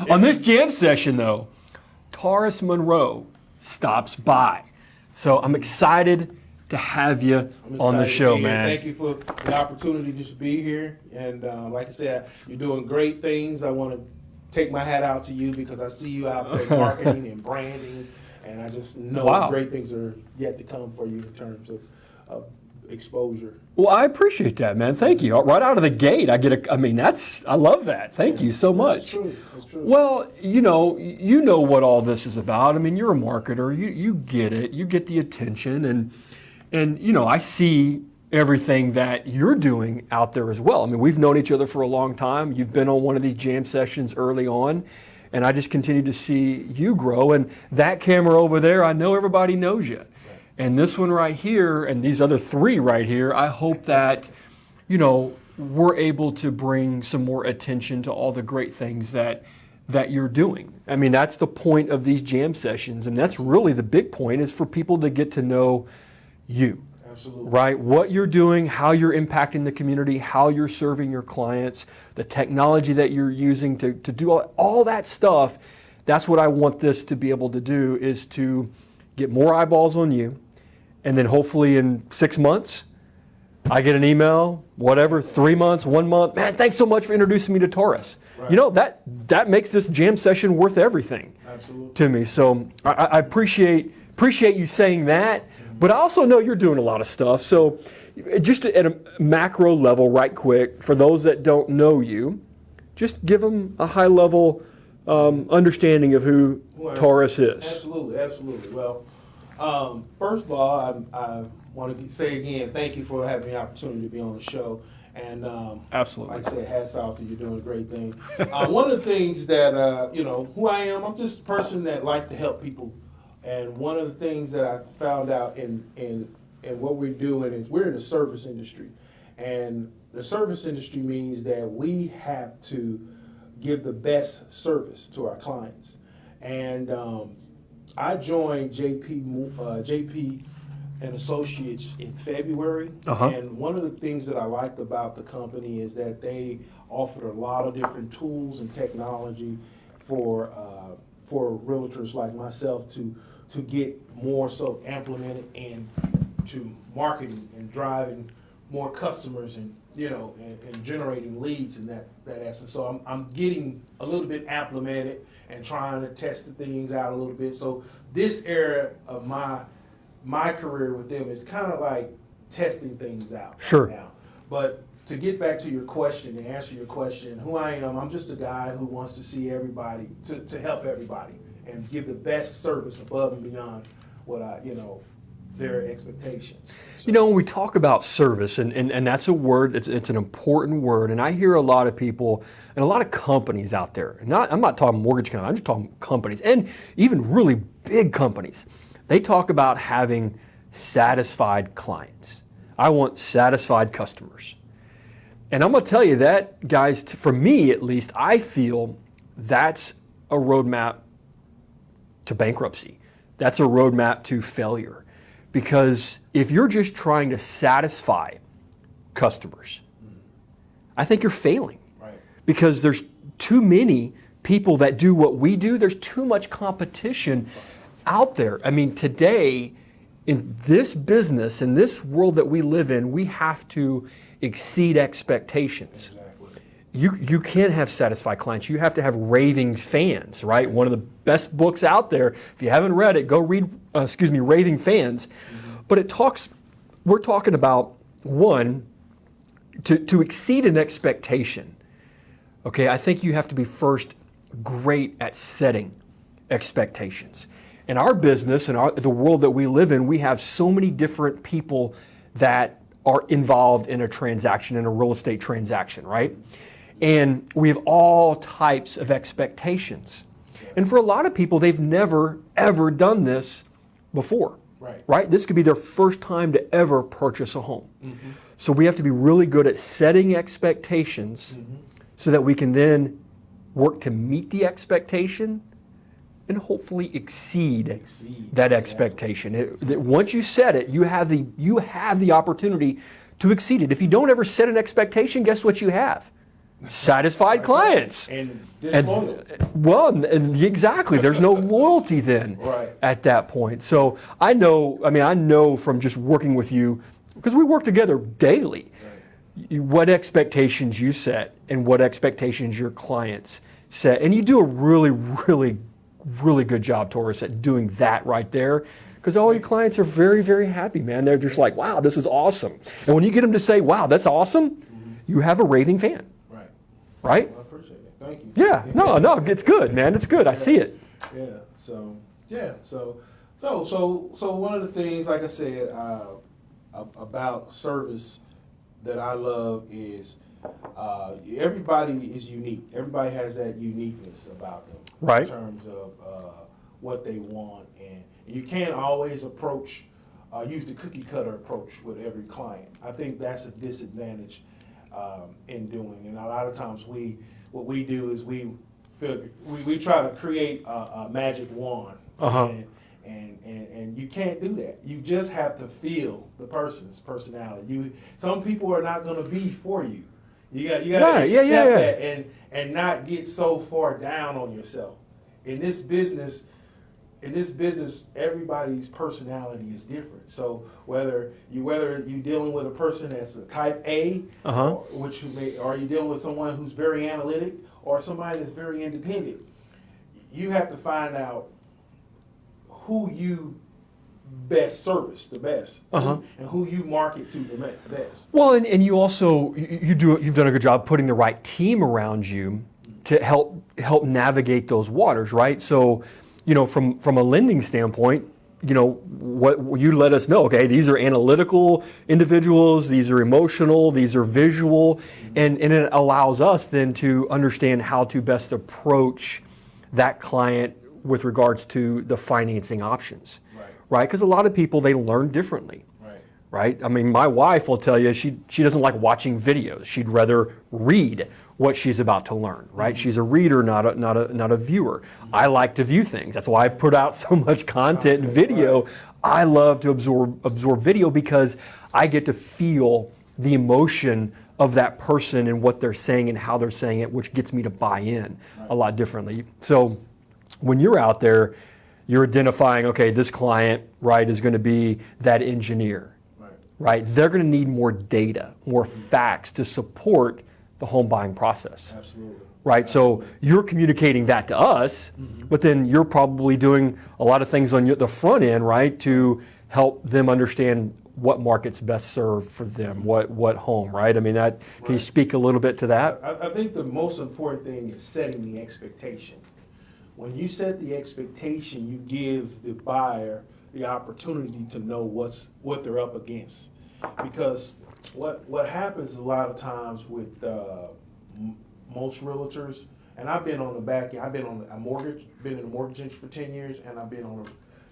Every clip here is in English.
On this jam session, though, Tarus Monroe stops by. So I'm excited to have you on the show, man. Thank you for the opportunity to be here. And like I said, you're doing great things. I want to take my hat out to you because I see you out there marketing and branding. And I just know great things are yet to come for you in terms of exposure. Well, I appreciate that, man. Thank you. Right out of the gate, I love that. Thank you so much. That's true. That's true. Well, you know what all this is about. I mean, you're a marketer. You get it. You get the attention, and I see everything that you're doing out there as well. I mean, we've known each other for a long time. You've been on one of these jam sessions early on, and I just continue to see you grow. And that camera over there, I know everybody knows you. And this one right here, and these other three right here, I hope that, we're able to bring some more attention to all the great things that you're doing. I mean, that's the point of these jam sessions, and that's really the big point, is for people to get to know you. Absolutely. Right? What you're doing, how you're impacting the community, how you're serving your clients, the technology that you're using to do all that stuff. That's what I want this to be able to do, is to get more eyeballs on you. And then hopefully in 6 months, I get an email, whatever, 3 months, 1 month. Man, thanks so much for introducing me to Tarus. Right. That makes this jam session worth everything. Absolutely. To me. So I appreciate you saying that, but I also know you're doing a lot of stuff. So just at a macro level, right quick, for those that don't know you, just give them a high level understanding of who Tarus is. Absolutely. Well, first of all, I want to say again, thank you for having the opportunity to be on the show. And absolutely, like I said, hats off to you, doing a great thing. One of the things that, who I am, I'm just a person that likes to help people. And one of the things that I found out in what we're doing is we're in the service industry. And the service industry means that we have to give the best service to our clients. And I joined JP and Associates in February, and one of the things that I liked about the company is that they offered a lot of different tools and technology for realtors like myself to get more so implemented and to marketing and driving more customers and and generating leads in that essence. So I'm getting a little bit implemented and trying to test the things out a little bit. So this era of my career with them is kind of like testing things out sure. Right now. But to get back to your question, to answer your question, who I am, I'm just a guy who wants to see everybody, to help everybody and give the best service above and beyond what their expectations. So. When we talk about service, and that's a word, it's an important word, and I hear a lot of people and a lot of companies out there, I'm not talking mortgage companies, I'm just talking companies, and even really big companies. They talk about having satisfied clients. I want satisfied customers. And I'm going to tell you that, guys, for me at least, I feel that's a roadmap to bankruptcy. That's a roadmap to failure. Because if you're just trying to satisfy customers, I think you're failing. Right. Because there's too many people that do what we do. There's too much competition out there. I mean, today, in this business, in this world that we live in, we have to exceed expectations. Exactly. You can't have satisfied clients. You have to have raving fans, right? One of the best books out there. If you haven't read it, go read, Raving Fans. Mm-hmm. But we're talking about, one, to exceed an expectation. Okay, I think you have to be first great at setting expectations. In our business and the world that we live in, we have so many different people that are involved in a transaction, in a real estate transaction, right? And we have all types of expectations. And for a lot of people, they've never, ever done this before, right? This could be their first time to ever purchase a home. Mm-hmm. So we have to be really good at setting expectations so that we can then work to meet the expectation and hopefully exceed that expectation. Once you set it, you have the opportunity to exceed it. If you don't ever set an expectation, guess what you have? satisfied clients. And disloyal. And exactly, there's no loyalty then Right. at that point. So I know from just working with you, because we work together daily, what expectations you set and what expectations your clients set. And you do a really, really, really good job, Tarus, at doing that right there. Because all your clients are very, very happy, man. They're just like, wow, this is awesome. And when you get them to say, wow, that's awesome, you have a raving fan. Right? I appreciate it. Thank you. Yeah. No, it's good, man. It's good. I see it. Yeah. So one of the things, like I said, about service that I love is everybody is unique. Everybody has that uniqueness about them, Right. in terms of what they want, and you can't always use the cookie cutter approach with every client. I think that's a disadvantage in doing, and a lot of times what we do is we try to create a magic wand. Uh-huh. And you can't do that. You just have to feel the person's personality. Some people are not going to be for you. You got to accept that and not get so far down on yourself. In this business, everybody's personality is different. So whether you're dealing with a person that's a type A, or you're dealing with someone who's very analytic, or somebody that's very independent, you have to find out who you best service the best, and who you market to the best. Well, and you also you've done a good job putting the right team around you to help navigate those waters, right? So, from a lending standpoint, what you let us know, okay, these are analytical individuals, these are emotional, these are visual, and it allows us then to understand how to best approach that client with regards to the financing options, right? Because a lot of people, they learn differently, right? I mean, my wife will tell you she doesn't like watching videos. She'd rather read what she's about to learn, right? Mm-hmm. She's a reader, not a viewer. Mm-hmm. I like to view things. That's why I put out so much content and video. Right. I love to absorb video because I get to feel the emotion of that person and what they're saying and how they're saying it, which gets me to buy in a lot differently. So when you're out there, you're identifying, okay, this client, right, is going to be that engineer, right? They're going to need more data, more facts to support the home buying process. Absolutely. Right, Absolutely. So you're communicating that to us, but then you're probably doing a lot of things on the front end, right, to help them understand what market's best served for them, what home, right? I mean, can you speak a little bit to that? I think the most important thing is setting the expectation. When you set the expectation, you give the buyer the opportunity to know what they're up against. Because what happens a lot of times with most realtors, and I've been on the back end, I've been on a mortgage, been in the mortgage industry for 10 years, and I've been on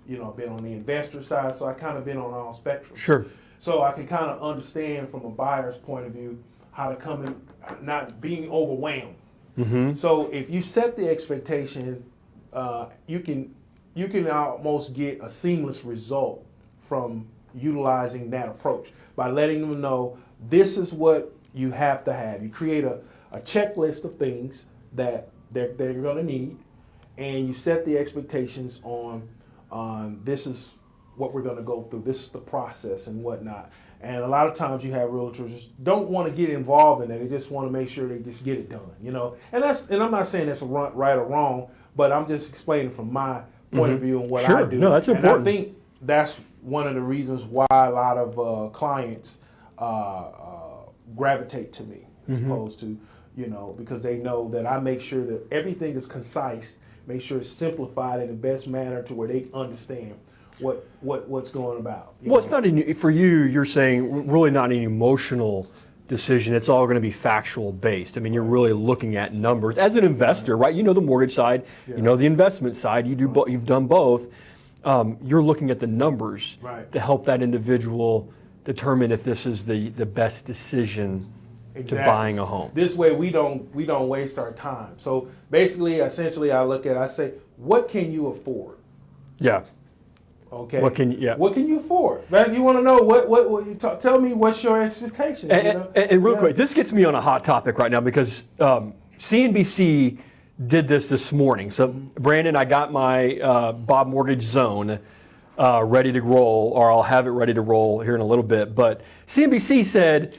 the investor side, so I kind of been on all spectrums. Sure. So I can kind of understand from a buyer's point of view how to come in, not being overwhelmed. Mm-hmm. So if you set the expectation, you can almost get a seamless result from utilizing that approach by letting them know this is what you have to have. You create a checklist of things that they're going to need, and you set the expectations on this is what we're going to go through. This is the process and whatnot. And a lot of times you have realtors just don't want to get involved in it. They just want to make sure they just get it done, And I'm not saying that's right or wrong, but I'm just explaining from my point of view and what I do. No, that's important. And I think that's one of the reasons why a lot of clients gravitate to me as opposed to, because they know that I make sure that everything is concise, make sure it's simplified in the best manner to where they understand what's going about. Well, it's not for you. You're saying really not an emotional decision. It's all going to be factual based. I mean, you're really looking at numbers as an investor, right? You know the mortgage side, you know the investment side. You've done both. You're looking at the numbers to help that individual determine if this is the best decision to buying a home. This way, we don't waste our time. So basically, essentially, I say, what can you afford? Yeah. Okay. What can you afford? Like, you want to know what you tell me what's your expectations. And real quick, this gets me on a hot topic right now because CNBC did this morning. So Brandon, I got my Bob Mortgage Zone ready to roll, or I'll have it ready to roll here in a little bit. But CNBC said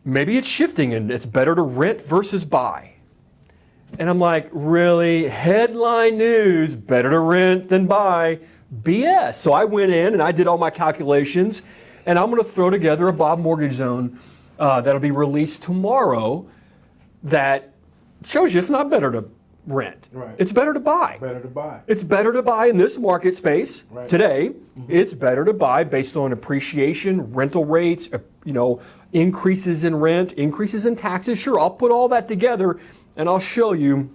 maybe it's shifting and it's better to rent versus buy. And I'm like, really? Headline news, better to rent than buy. BS. So I went in and I did all my calculations, and I'm going to throw together a Bob Mortgage Zone that'll be released tomorrow that shows you it's not better to rent. Right. It's better to buy. Better to buy. It's better to buy in this market space today. It's better to buy based on appreciation, rental rates, increases in rent, increases in taxes. Sure, I'll put all that together and I'll show you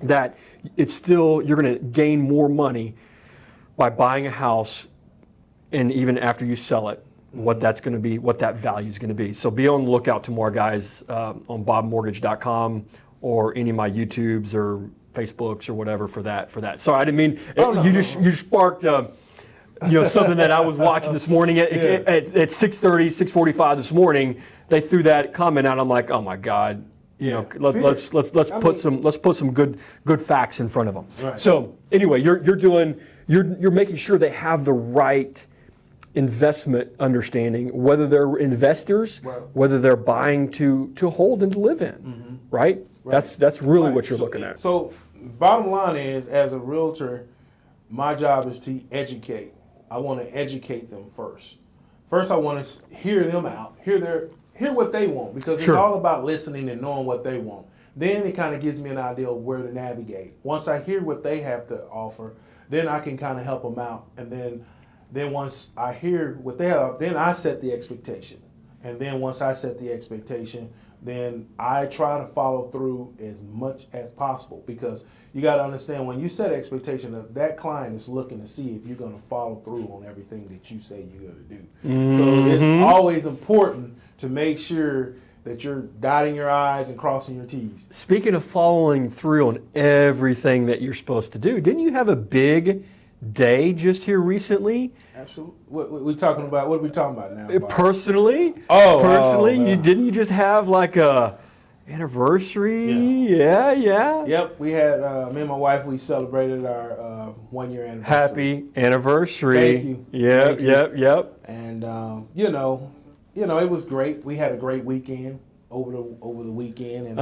that it's still, you're going to gain more money by buying a house, and even after you sell it, what that's going to be, what that value is going to be. So be on the lookout tomorrow, guys, on BobMortgage.com or any of my YouTubes or Facebooks or whatever for that. Sorry, I didn't mean you sparked something that I was watching this morning at 6:30, 6:45 this morning. They threw that comment out. I'm like, oh my God. Let's put some good facts in front of them. Right. So anyway, you're making sure they have the right investment understanding, whether they're investors, whether they're buying to hold and to live in, right? That's really what you're looking at. So bottom line is, as a realtor, my job is to educate. I want to educate them first. First, I want to hear them out, hear what they want, because it's all about listening and knowing what they want. Then it kind of gives me an idea of where to navigate. Once I hear what they have to offer, then I can kind of help them out. And then once I hear what they have, then I set the expectation. And then once I set the expectation, then I try to follow through as much as possible, because you got to understand, when you set expectation, that client is looking to see if you're going to follow through on everything that you say you're going to do. So it's always important to make sure that you're dotting your I's and crossing your T's. Speaking of following through on everything that you're supposed to do, didn't you have a big day just here recently? Absolutely. What are we talking about now, Bob? Personally? Didn't you just have like a anniversary? Yeah. Yep, we had, me and my wife, we celebrated our 1 year anniversary. Happy anniversary. Thank you. Yep. And, it was great. We had a great weekend over the weekend. And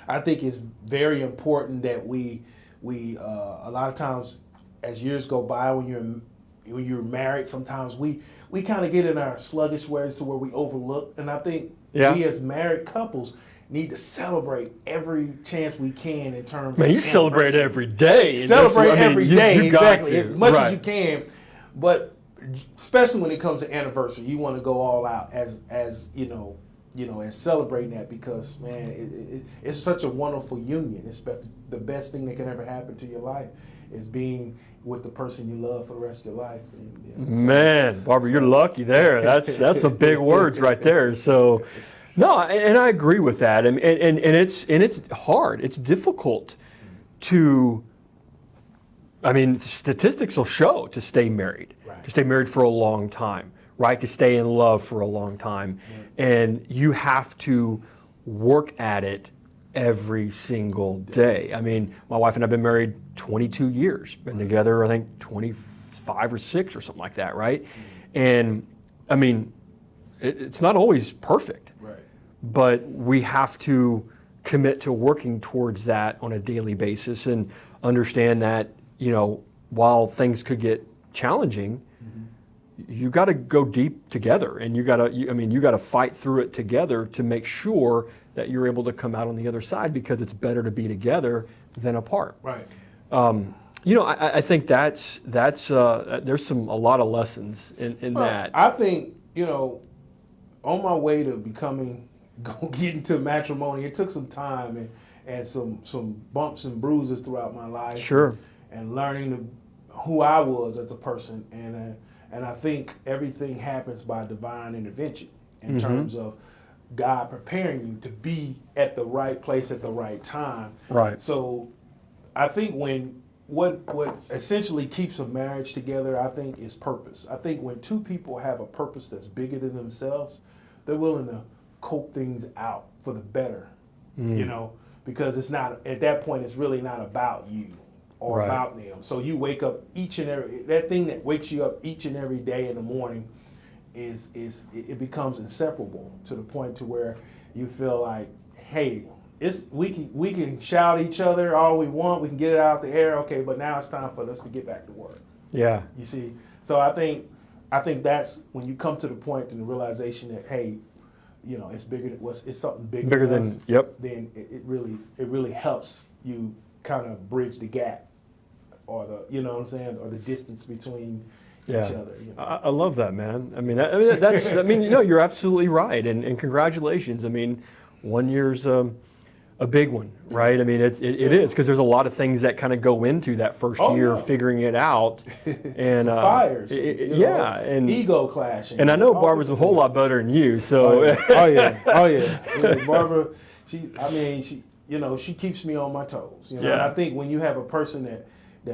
I think it's very important that we a lot of times, as years go by, when you're married, sometimes we kind of get in our sluggish ways to where we overlook. And I think we as married couples need to celebrate every chance we can in terms of you celebrate every day. Celebrate every day, exactly, as much as Right. you can. But especially when it comes to anniversary, you want to go all out as celebrating that, because, man, it's such a wonderful union. It's the best thing that can ever happen to your life is being with the person you love for the rest of your life. Man, Barbara, you're lucky there. That's some big words right there. So, no, and I agree with that. And it's hard. It's difficult to. I mean, statistics will show to stay married, to stay married for a long time, right? To stay in love for a long time, and you have to work at it every single day. I mean, my wife and I have been married 22 years, been together, I think 25 or 6 or something like that, right? And I mean, it's not always perfect, but we have to commit to working towards that on a daily basis and understand that, while things could get challenging, you got to go deep together, and you got to fight through it together to make sure that you're able to come out on the other side, because it's better to be together than apart. Right. I think there's a lot of lessons in that. I think, on my way to getting to matrimony, it took some time and some bumps and bruises throughout my life. Sure. And learning who I was as a person, and I think everything happens by divine intervention in terms of God preparing you to be at the right place at the right time. Right. So I think when what essentially keeps a marriage together, I think, is purpose. I think when two people have a purpose that's bigger than themselves, they're willing to cope things out for the better, you know, because it's not, at that point, it's really not about you or Right. about them. So you wake up that thing that wakes you up each and every day in the morning it becomes inseparable to the point to where you feel like, hey, we can shout at each other all we want, we can get it out the air, okay, but now it's time for us to get back to work. Yeah. You see, so I think that's when you come to the point and the realization that, hey, you know, it's bigger than it's something bigger than us, yep. then it really helps you kind of bridge the gap, or the, you know what I'm saying, or the distance between each other. You know? I love that, man. I mean, that's I mean, you know, you're absolutely right, and congratulations. I mean, 1 year's a big one, right? I mean, it is, because there's a lot of things that kind of go into that first year, figuring it out, and fires, and ego clashing. And I know Barbara's a whole lot better than you, so oh yeah. You know, Barbara, she keeps me on my toes. You know, and I think when you have a person that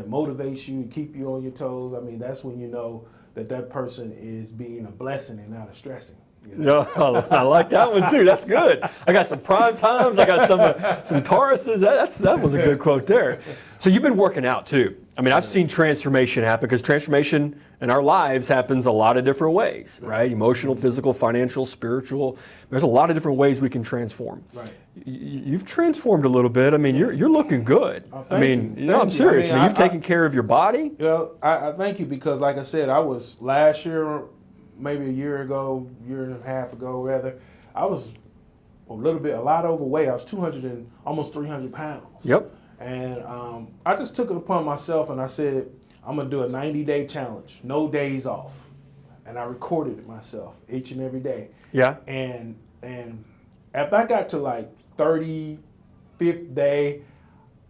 motivates you and keep you on your toes, I mean, that's when you know that person is being a blessing and not a stressing. You know? No, I like that one too. That's good. I got some prime times. I got some Taruses. That was a good quote there. So you've been working out too. I mean, I've seen transformation happen, because transformation in our lives happens a lot of different ways, right? Emotional, physical, financial, spiritual. There's a lot of different ways we can transform. Right. You've transformed a little bit. I mean, you're looking good. I mean, you know, I'm serious. I mean, you've taken care of your body. Well, I thank you, because like I said, I was last year, maybe a year and a half ago rather, I was a lot overweight. I was 200 and almost 300 pounds. Yep. And I just took it upon myself and I said, I'm going to do a 90-day challenge, no days off. And I recorded it myself each and every day. Yeah. And after I got to like 35th day,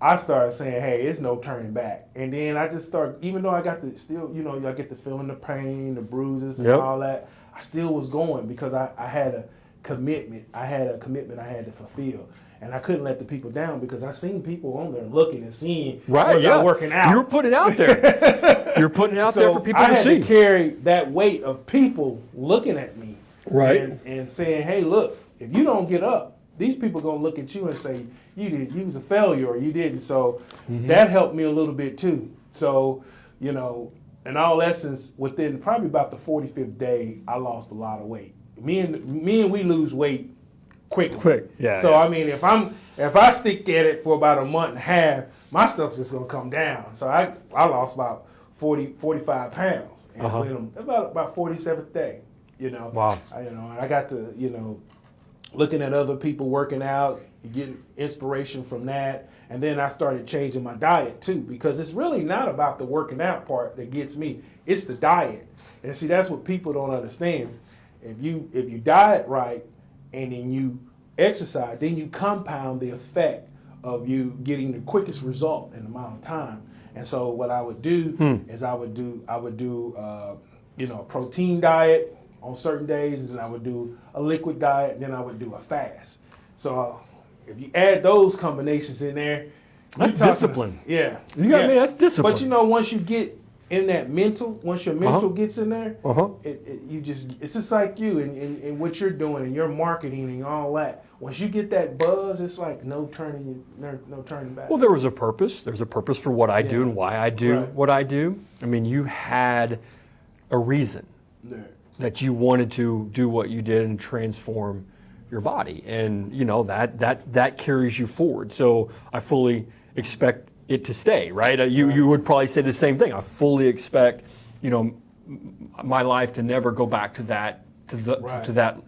I started saying, hey, it's no turning back. And then I just started, even though I got the still, you know, I get the feeling, the pain, the bruises and all that, I still was going, because I had a commitment. I had a commitment I had to fulfill. And I couldn't let the people down, because I seen people on there looking and seeing working out. You were putting it out there. You're putting it out there for people to see. I had to carry that weight of people looking at me. Right. And saying, hey, look, if you don't get up, these people going to look at you and say, you was a failure, or you didn't. So that helped me a little bit too. So, you know, in all essence, within probably about the 45th day, I lost a lot of weight. Me and we lose weight quick. Yeah. So I mean, if I stick at it for about a month and a half, my stuff's just gonna come down. So I lost about 45 pounds, and about 47th day. You know. Wow. I got to, you know, looking at other people working out, getting inspiration from that, and then I started changing my diet too, because it's really not about the working out part that gets me. It's the diet, and see, that's what people don't understand. If you diet right, and then you exercise, then you compound the effect of you getting the quickest result in the amount of time. And so what I would do is I would do you know, a protein diet on certain days, and then I would do a liquid diet, and then I would do a fast. So if you add those combinations in there, that's discipline. Yeah. You got me. That's discipline. But you know, once you get in that once your mental gets in there, it's just like you and what you're doing and your marketing and all that. Once you get that buzz, it's like no turning back. Well, there was a purpose. There's a purpose for what I do and why I do what I do. I mean, you had a reason that you wanted to do what you did and transform your body, and you know that carries you forward. So I fully expect it to stay, right? You would probably say the same thing. I fully expect, you know, my life to never go back to that to that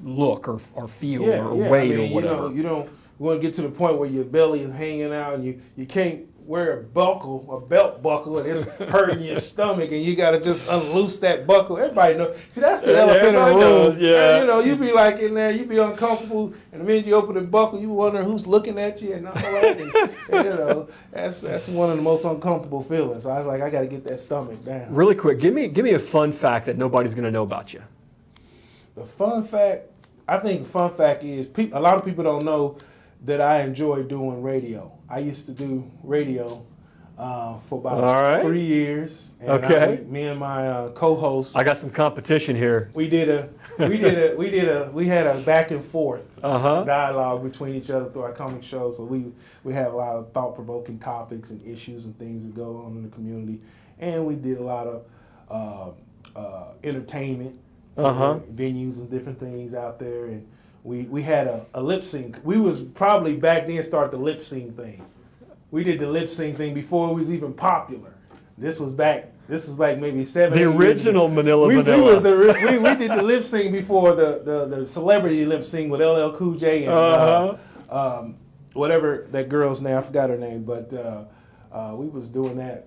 look or feel or weight or whatever. You don't want to get to the point where your belly is hanging out and you can't wear a belt buckle, and it's hurting your stomach, and you got to just unloose that buckle. Everybody knows. See, that's the elephant in the room. Knows, yeah. You know, you be like in there, you be uncomfortable, and the minute you open the buckle, you wonder who's looking at you and all that. And, you know, that's one of the most uncomfortable feelings. So I was like, I got to get that stomach down. Really quick, give me a fun fact that nobody's going to know about you. The fun fact, I think the fun fact is a lot of people don't know that I enjoy doing radio. I used to do radio for about All right. 3 years. And Okay. me and my co-host, I got some competition here. we had a back and forth Uh-huh. dialogue between each other through our comic shows. So we had a lot of thought-provoking topics and issues and things that go on in the community, and we did a lot of entertainment venues and different things out there. And we had a lip sync. We was probably back then started the lip sync thing. We did the lip sync thing before it was even popular. This was like maybe 7 The years original ago. Manila We Vanilla. we did the lip sync before the celebrity lip sync with LL Cool J and whatever that girl's name, I forgot her name, but we was doing that.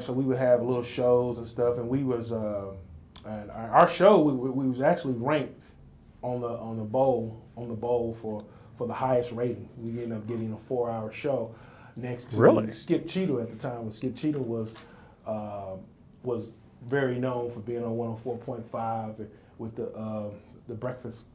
So we would have little shows and stuff, and we was and our show we was actually ranked on the bowl for the highest rating. We ended up getting a 4-hour show next to Skip Cheeto at the time. When Skip Cheeto was very known for being on 104.5 with the Breakfast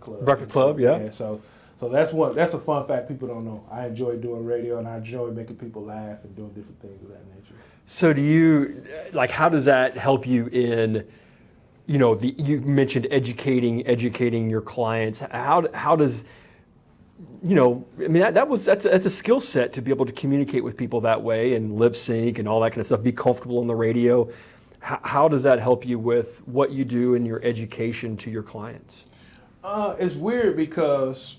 Club. Breakfast Club, yeah. So that's a fun fact people don't know. I enjoy doing radio, and I enjoy making people laugh and doing different things of that nature. So do you, like, how does that help you in, you mentioned educating your clients. How does, that's a skill set to be able to communicate with people that way and lip sync and all that kind of stuff, be comfortable on the radio. How does that help you with what you do in your education to your clients? It's weird because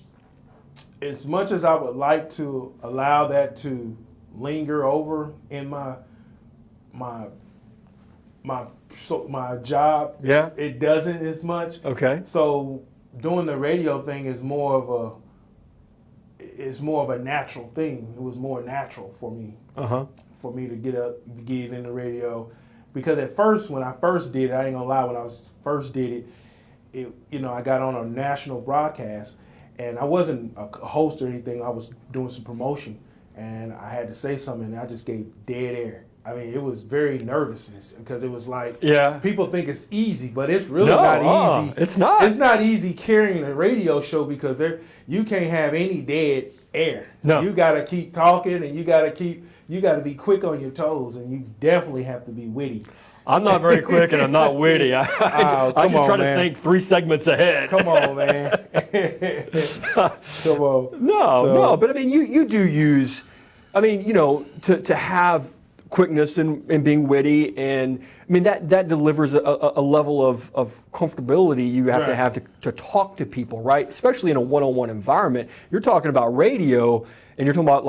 as much as I would like to allow that to linger over in my job, it doesn't as much. Okay. So doing the radio thing is more of a natural thing. It was more natural for me. For me to get in the radio, because at first, when I first did it, I ain't gonna lie, when I first did it, I got on a national broadcast, and I wasn't a host or anything. I was doing some promotion, and I had to say something, and I just gave dead air. I mean, it was very nervous because it was like, people think it's easy, but it's really not easy. It's not. It's not easy carrying a radio show because you can't have any dead air. No. You got to keep talking, and you got to be quick on your toes, and you definitely have to be witty. I'm not very quick and I'm not witty. I just try to think 3 segments ahead. Come on, man. Come on. No, but I mean, you do use, to have quickness and being witty, and I mean that delivers a level of comfortability you have to talk to people, right? Especially in a one-on-one environment. You're talking about radio, and you're talking about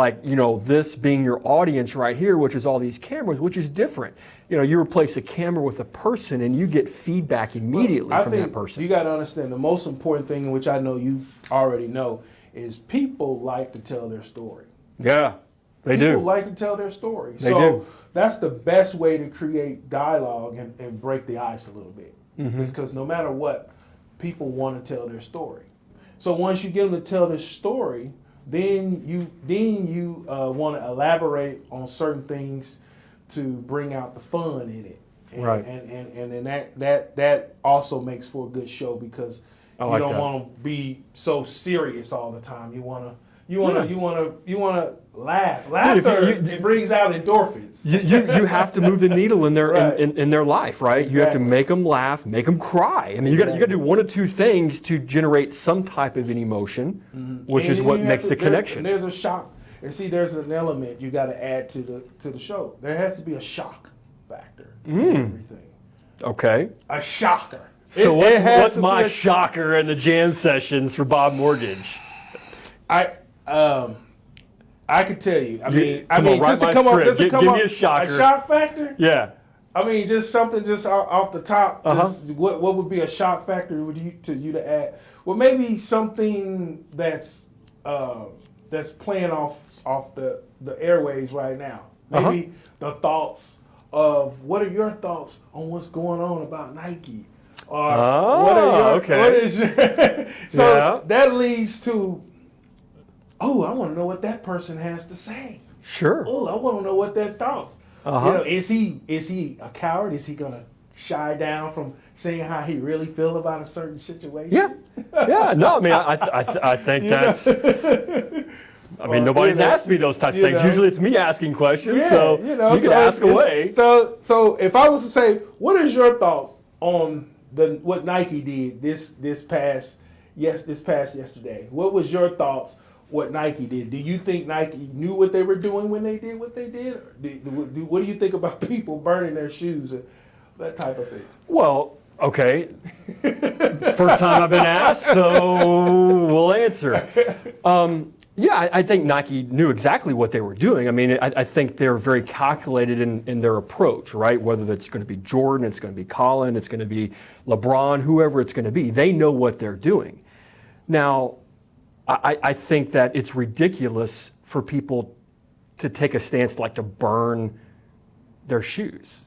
this being your audience right here, which is all these cameras, which is different. You replace a camera with a person, and you get feedback immediately from that person. You got to understand the most important thing, which I know you already know, is people like to tell their story. Yeah. People like to tell their story. They do. That's the best way to create dialogue and break the ice a little bit. It's because no matter what, people want to tell their story. So once you get them to tell their story, then you want to elaborate on certain things to bring out the fun in it. Right. And then that also makes for a good show because you don't want to be so serious all the time. You want to laugh. Laughter, it brings out endorphins. You have to move the needle in their in their life, right? Exactly. You have to make them laugh, make them cry. I mean, you got to do one or two things to generate some type of an emotion, which is what makes the connection. There's a shock, and see, there's an element you got to add to the show. There has to be a shock factor in everything. Okay. A shocker. So what's my shocker in the jam sessions for BobMortgage? I could tell you. Give me a shocker. A shock factor? Yeah. I mean, just something just off the top. What would be a shock factor to you to add? Well, maybe something that's playing off the airways right now. Maybe the thoughts of what are your thoughts on what's going on about Nike? Or that leads to, I want to know what that person has to say. Sure. Oh, I want to know what their thoughts. Is he a coward? Is he gonna shy down from saying how he really feel about a certain situation? Yeah. No, I mean, I think that's. I mean, nobody's asked me those types of things. Usually it's me asking questions, so you can ask away. So if I was to say, what is your thoughts on what Nike did this past yesterday? What was your thoughts? What Nike did? Do you think Nike knew what they were doing when they did what they did? What do you think about people burning their shoes and that type of thing? Well, okay. First time I've been asked, so we'll answer. Yeah, I think Nike knew exactly what they were doing. I mean, I think they're very calculated in their approach, right? Whether it's going to be Jordan, it's going to be Colin, it's going to be LeBron, whoever it's going to be. They know what they're doing. Now, I think that it's ridiculous for people to take a stance like to burn their shoes.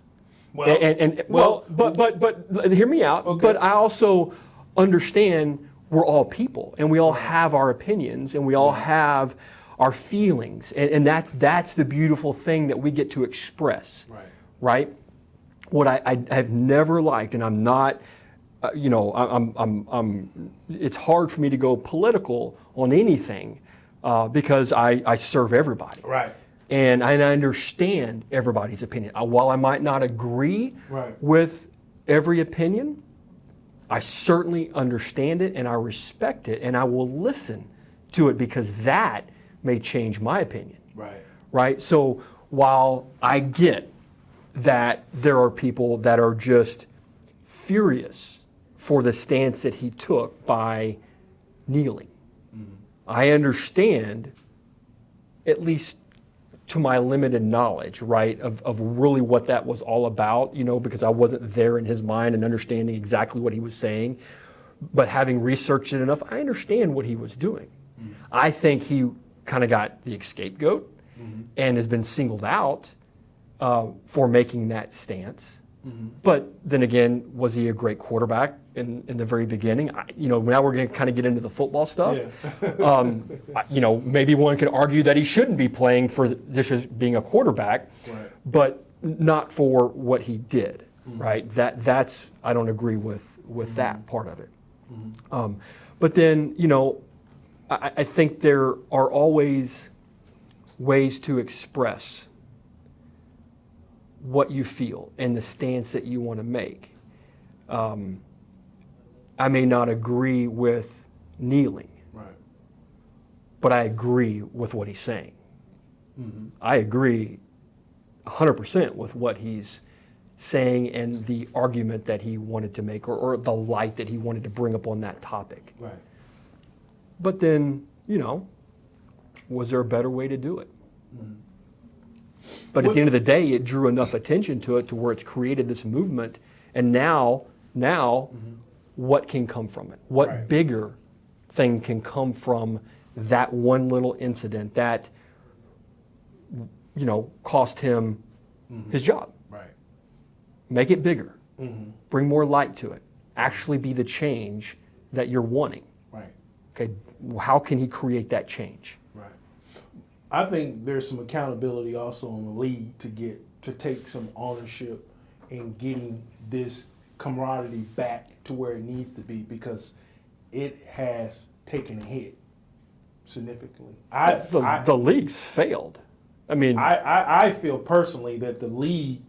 Well, but hear me out. Okay. But I also understand we're all people, and we all have our opinions, and we all have our feelings, and that's the beautiful thing that we get to express, right? What I have never liked, and I'm not. It's hard for me to go political on anything because I serve everybody. Right. And I understand everybody's opinion. While I might not agree with every opinion, I certainly understand it and I respect it and I will listen to it because that may change my opinion. Right? So while I get that there are people that are just furious for the stance that he took by kneeling. I understand, at least to my limited knowledge, right, of really what that was all about, because I wasn't there in his mind and understanding exactly what he was saying. But having researched it enough, I understand what he was doing. I think he kind of got the scapegoat and has been singled out for making that stance. But then again, was he a great quarterback in the very beginning? Now we're going to kind of get into the football stuff. Maybe one could argue that he shouldn't be playing for this as being a quarterback, but not for what he did, right? That's I don't agree with that part of it. But then, I think there are always ways to express what you feel and the stance that you want to make. I may not agree with kneeling, but I agree with what he's saying. I agree 100% with what he's saying and the argument that he wanted to make or the light that he wanted to bring up on that topic. But then, was there a better way to do it? But at the end of the day, it drew enough attention to it to where it's created this movement. And now, what can come from it? What bigger thing can come from that one little incident that, cost him his job? Make it bigger. Bring more light to it. Actually be the change that you're wanting. Okay, how can he create that change? I think there's some accountability also in the league to take some ownership in getting this camaraderie back to where it needs to be because it has taken a hit significantly. The league's failed. I feel personally that the league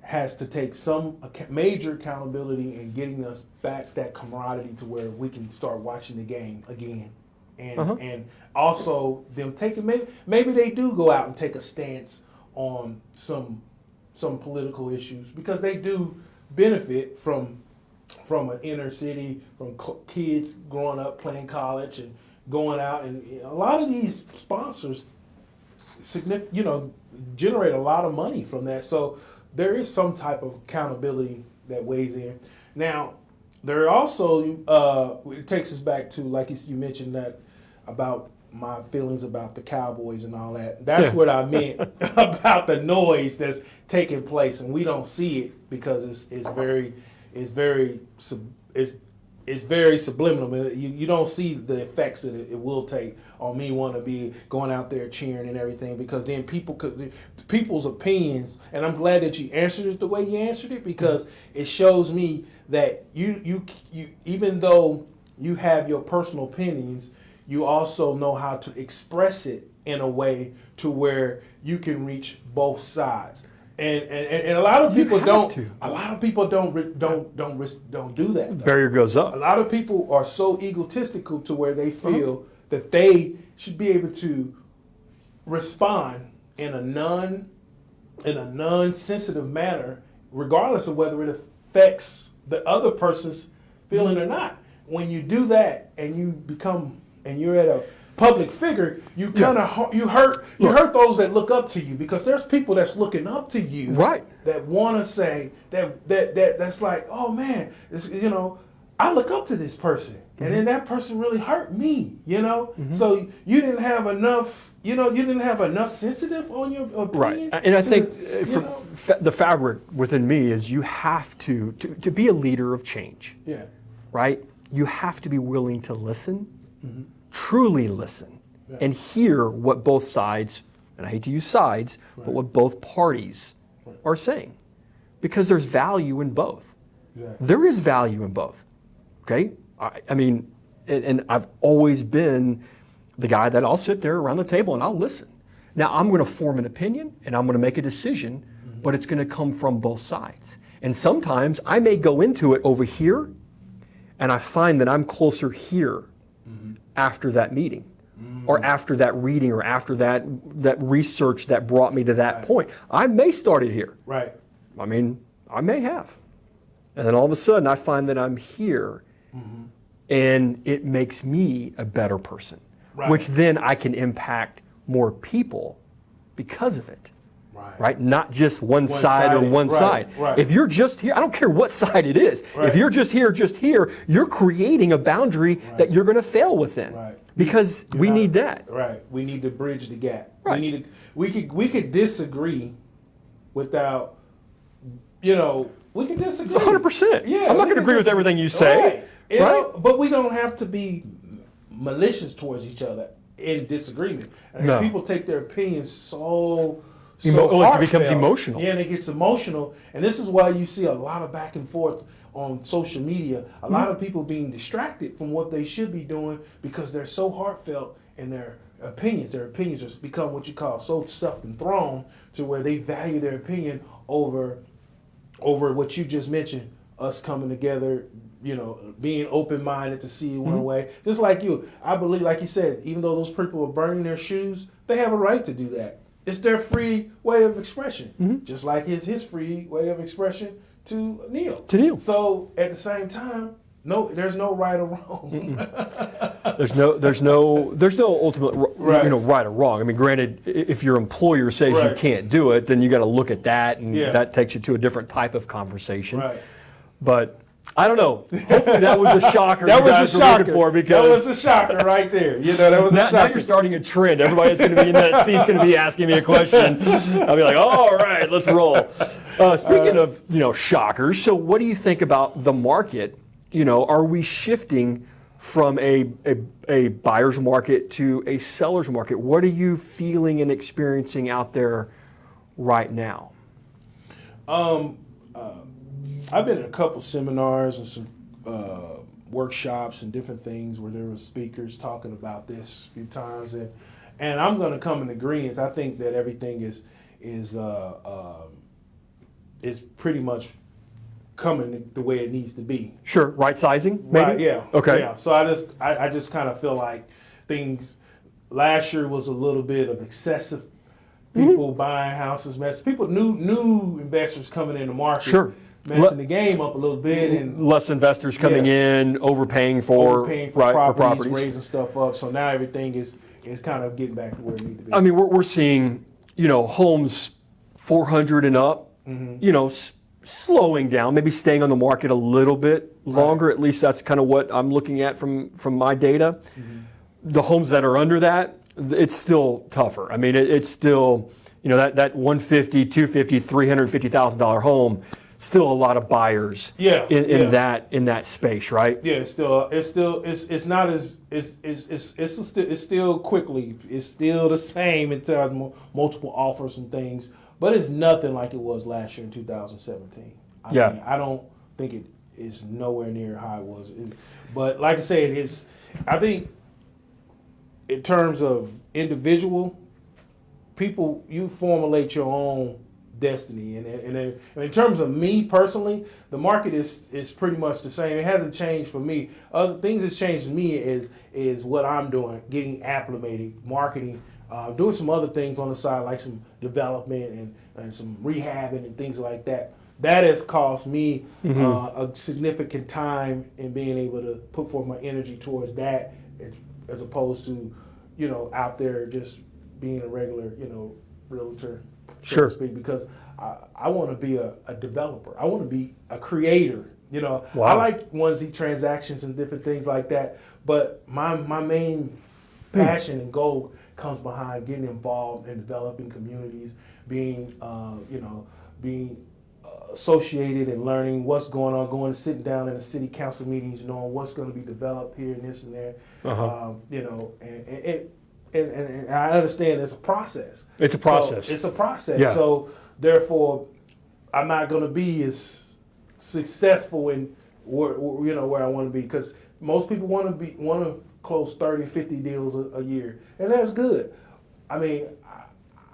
has to take some major accountability in getting us back that camaraderie to where we can start watching the game again. And also them taking maybe they do go out and take a stance on some political issues because they do benefit from an inner city, from kids growing up playing college and going out, and a lot of these sponsors generate a lot of money from that. So there is some type of accountability that weighs in. Now, there are also it takes us back to, like you mentioned, that about my feelings about the Cowboys and all that. That's what I meant about the noise that's taking place, and we don't see it because it's very subliminal. You don't see the effects that it will take on me wanting to be going out there cheering and everything, because then people's opinions, and I'm glad that you answered it the way you answered it, because it shows me that you even though you have your personal opinions, you also know how to express it in a way to where you can reach both sides. And a lot of people don't. A lot of people don't do that. Though. Barrier goes up. A lot of people are so egotistical to where they feel that they should be able to respond in a non-sensitive manner, regardless of whether it affects the other person's feeling or not. When you do that and you're at a public figure, you kind of you hurt those that look up to you, because there's people that's looking up to you, right? That want to say that's like, oh man, I look up to this person, and then that person really hurt me, So you didn't have enough, you didn't have enough sensitive on your opinion, right? And I think the fabric within me is you have to be a leader of change, right? You have to be willing to listen. Truly listen and hear what both sides, and I hate to use sides, but what both parties are saying, because there's value in both. There is value in both. Okay, I mean, and I've always been the guy that I'll sit there around the table and I'll listen. Now I'm going to form an opinion and I'm going to make a decision, but it's going to come from both sides. And sometimes I may go into it over here, and I find that I'm closer here after that meeting, or after that reading, or after that research that brought me to that point. I may start it here. Right. I mean, I may have. And then all of a sudden I find that I'm here, and it makes me a better person, which then I can impact more people because of it. Right? Not just one side or one side. If you're just here, I don't care what side it is. If you're just here, you're creating a boundary that you're going to fail within. Because we need that. Right. We need to bridge the gap. Right. We could disagree without, we could disagree. It's 100%. Yeah. I'm not going to agree with everything you say. Right. But we don't have to be malicious towards each other in disagreement. And people take their opinions so it becomes emotional. Yeah, and it gets emotional. And this is why you see a lot of back and forth on social media. A lot of people being distracted from what they should be doing because they're so heartfelt in their opinions. Their opinions have become what you call so self-enthroned to where they value their opinion over what you just mentioned, us coming together, being open-minded to see it one way. Just like you. I believe, like you said, even though those people are burning their shoes, they have a right to do that. It's their free way of expression, just like his free way of expression to Neil. So at the same time, there's no right or wrong. there's no ultimate right or wrong. I mean, granted, if your employer says you can't do it, then you got to look at that, and that takes you to a different type of conversation. But I don't know. Hopefully that was a shocker. That was guys a shocker. Looking for, because that was a shocker right there. That was a shocker. Now you're starting a trend. Everybody that's going to be in that seat's going to be asking me a question. I'll be like, all right, let's roll. Speaking of shockers, so what do you think about the market? Are we shifting from a buyer's market to a seller's market? What are you feeling and experiencing out there right now? I've been in a couple seminars and some workshops and different things where there were speakers talking about this a few times, and I'm going to come in agreement. I think that everything is pretty much coming the way it needs to be. Sure, right sizing, maybe. Right, yeah. Okay. Yeah. So I just kind of feel like things last year was a little bit of excessive people buying houses, new investors coming in the market. Sure. Messing the game up a little bit, and less investors coming in, overpaying for properties, raising stuff up. So now everything is kind of getting back to where it needs to be. I mean, we're seeing homes 400 and up, slowing down, maybe staying on the market a little bit longer. At least that's kind of what I'm looking at from my data. The homes that are under that, it's still tougher. I mean, it's still that $150,000, $250,000, $350,000 home. Still a lot of buyers in that space, right? Yeah, it's still quickly. It's still the same in terms of multiple offers and things, but it's nothing like it was last year in 2017. I mean, I don't think it is nowhere near how it was. But like I said, I think in terms of individual people, you formulate your own destiny. And in terms of me personally, the market is pretty much the same. It hasn't changed for me. Other things that's changed for me is what I'm doing, getting acclimated, marketing, doing some other things on the side, like some development and some rehabbing and things like that. That has cost me a significant time in being able to put forth my energy towards that, as opposed to, out there just being a regular, realtor, so to speak, because I want to be a developer. I want to be a creator. Wow. I like onesie transactions and different things like that. But my main passion and goal comes behind getting involved in developing communities, being associated and learning what's going on, going and sitting down in the city council meetings, knowing what's going to be developed here and this and there. And I understand it's a process. It's a process. So it's a process. Yeah. So therefore, I'm not going to be as successful in where I want to be, because most people want to close 30, 50 deals a year, and that's good. I mean,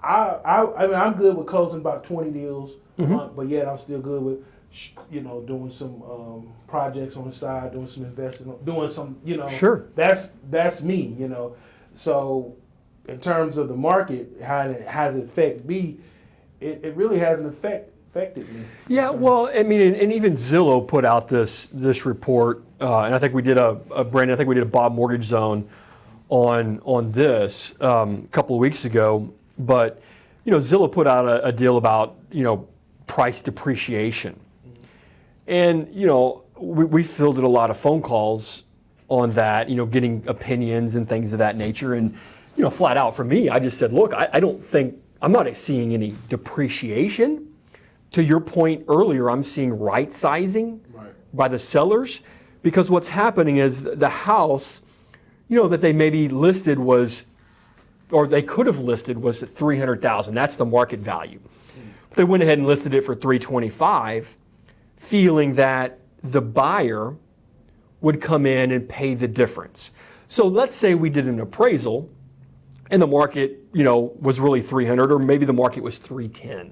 I'm good with closing about 20 deals a month, but yet I'm still good with doing some projects on the side, doing some investing, doing some Sure. That's me. So, in terms of the market, how it affected me, it really hasn't affected me. Yeah, well, I mean, and even Zillow put out this report, and I think we did Brandon, I think we did a BobMortgage Zone on this a couple of weeks ago. But Zillow put out a deal about price depreciation, and we fielded a lot of phone calls on that, getting opinions and things of that nature. And, flat out for me, I just said, look, I'm not seeing any depreciation. To your point earlier, I'm seeing right sizing by the sellers, because what's happening is the house, that they maybe listed or they could have listed was at $300,000. That's the market value. They went ahead and listed it for $325,000, feeling that the buyer would come in and pay the difference. So let's say we did an appraisal and the market, was really $300,000, or maybe the market was $310,000,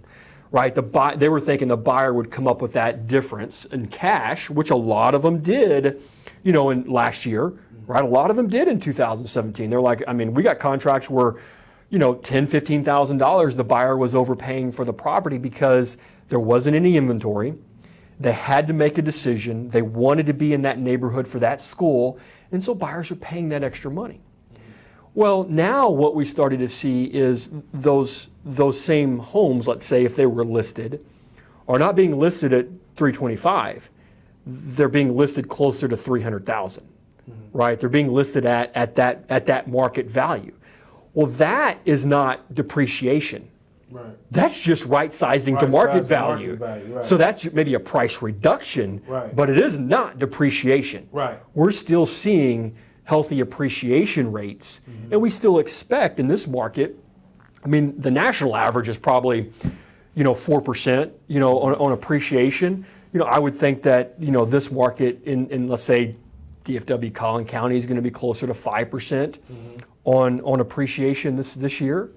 right? They were thinking the buyer would come up with that difference in cash, which a lot of them did, in last year, right? A lot of them did in 2017. They're like, we got contracts where, $10,000, $15,000, the buyer was overpaying for the property because there wasn't any inventory. They had to make a decision. They wanted to be in that neighborhood for that school, and so buyers are paying that extra money. Well, now what we started to see is those same homes, let's say if they were listed, are not being listed at $325,000. They're being listed closer to $300,000, right? They're being listed at that market value. Well, that is not depreciation. Right. That's just right sizing to market value. Right. So that's maybe a price reduction, but it is not depreciation. Right. We're still seeing healthy appreciation rates, and we still expect in this market, the national average is probably, 4%, on appreciation. I would think that, this market in let's say DFW Collin County is going to be closer to 5% on appreciation this year.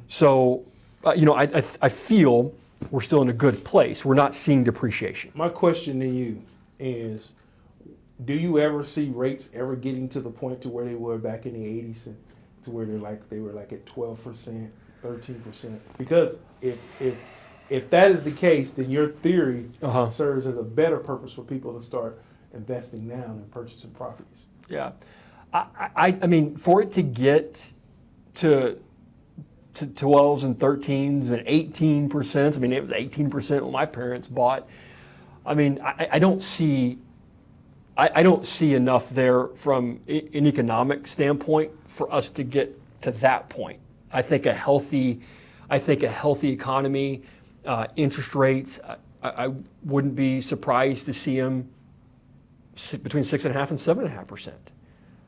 So, I feel we're still in a good place. We're not seeing depreciation. My question to you is, do you ever see rates ever getting to the point to where they were back in the 80s, to where they were at 12%, 13%? Because if that is the case, then your theory serves as a better purpose for people to start investing now and purchasing properties. Yeah, I mean, for it to get to 12s and 13s and 18%. It was 18% when my parents bought. I don't see enough there from an economic standpoint for us to get to that point. I think a healthy economy, interest rates, I wouldn't be surprised to see them between 6.5% and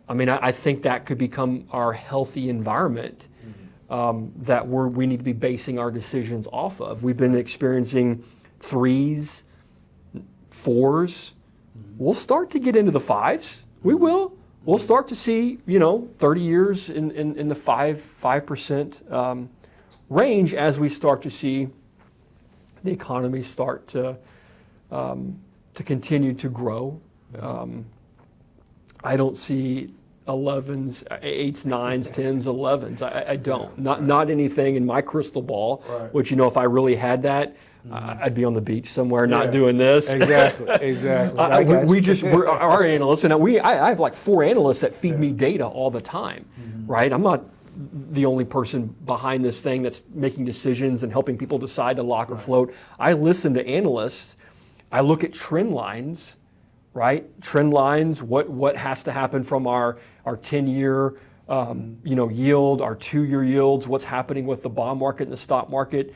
7.5%. I think that could become our healthy environment that we need to be basing our decisions off of. We've been experiencing 3s, 4s. We'll start to get into the 5s. We will. we'll start to see, 30 years in the 5% range as we start to see the economy start to continue to grow. I don't see 11s, 8s, 9s, 10s, 11s. I don't. Not anything in my crystal ball, which, if I really had that, I'd be on the beach somewhere not doing this. Exactly. We're our analysts, and I have like 4 analysts that feed me data all the time, right? I'm not the only person behind this thing that's making decisions and helping people decide to lock or float. I listen to analysts. I look at trend lines, right? Trend lines, what has to happen from our 10-year yield, our 2-year yields, what's happening with the bond market and the stock market.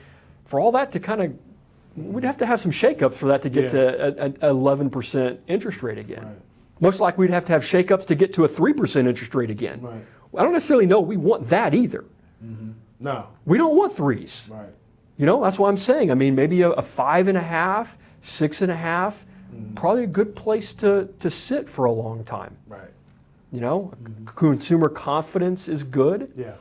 For all that to kind of, we'd have to have some shakeups for that to get to an 11% interest rate again. Right. Most likely we'd have to have shakeups to get to a 3% interest rate again. Right. I don't necessarily know we want that either. No. We don't want 3s. Right. That's what I'm saying. I mean, maybe a 5.5, 6.5, probably a good place to sit for a long time. Right. Consumer confidence is good. Yeah.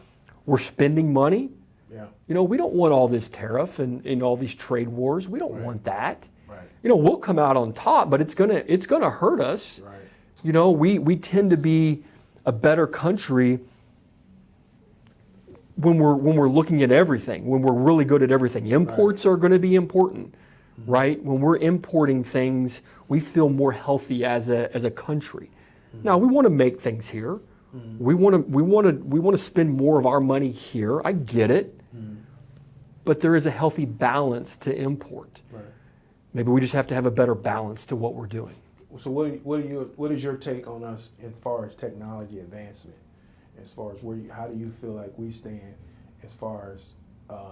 We're spending money. Yeah. We don't want all this tariff and all these trade wars. We don't want that. Right. We'll come out on top, but it's gonna hurt us. Right. We tend to be a better country when we're looking at everything, when we're really good at everything. Imports are going to be important, right? When we're importing things, we feel more healthy as a country. Now we want to make things here. We want to spend more of our money here. I get it. But there is a healthy balance to import. Right. Maybe we just have to have a better balance to what we're doing. So what is your take on us as far as technology advancement? As far as how do you feel like we stand as far as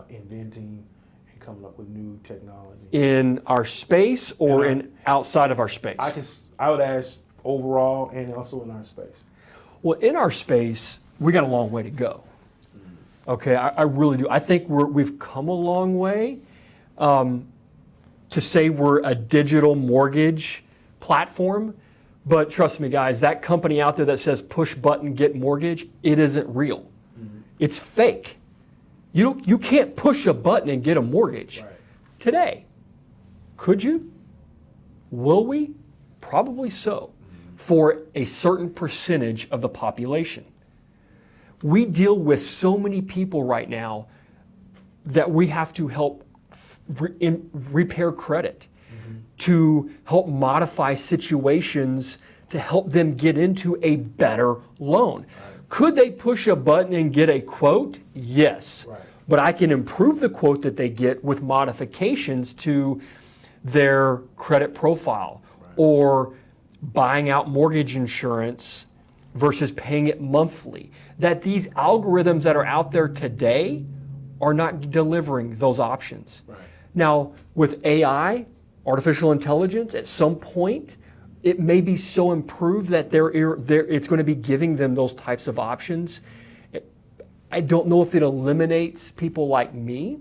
inventing and coming up with new technology? In our space or in outside of our space? I would ask overall and also in our space. Well, in our space, we got a long way to go. Okay, I really do. I think we've come a long way. To say we're a digital mortgage platform, but trust me, guys, that company out there that says push button, get mortgage, it isn't real. It's fake. You can't push a button and get a mortgage today. Could you? Will we? Probably so, for a certain percentage of the population. We deal with so many people right now that we have to help repair credit, to help modify situations to help them get into a better loan. Could they push a button and get a quote? Yes. But I can improve the quote that they get with modifications to their credit profile or buying out mortgage insurance versus paying it monthly. That these algorithms that are out there today are not delivering those options. Now, with AI, artificial intelligence, at some point, it may be so improved that it's going to be giving them those types of options. I don't know if it eliminates people like me,